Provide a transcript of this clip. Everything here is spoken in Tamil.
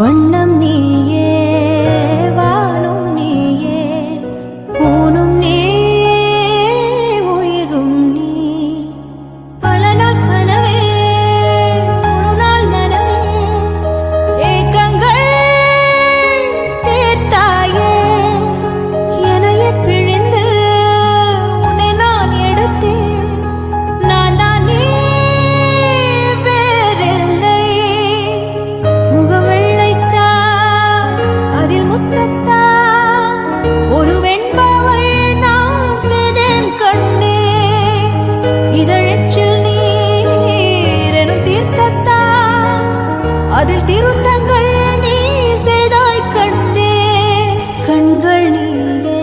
வண்ணம் நீயே வானும் நீயே ஊனும் நீ உயிரும் நீ பல நாள் கனவே ஒரு நாள் நனவே ஏக்கங்கள் தீர்த்தாயே எனையே பிழிந்து உன்னை நான் எடுத்தேன் நான் தான் நீ வேறில்லை முகவெள்ளைத்தா அதில் முத்தத்தா ஒரு வெண்பாவை நான் செய்தேன் கண்ணே இதழச்சில் நீர் எனும் தீர்த்தத்தா அதில் திருத்த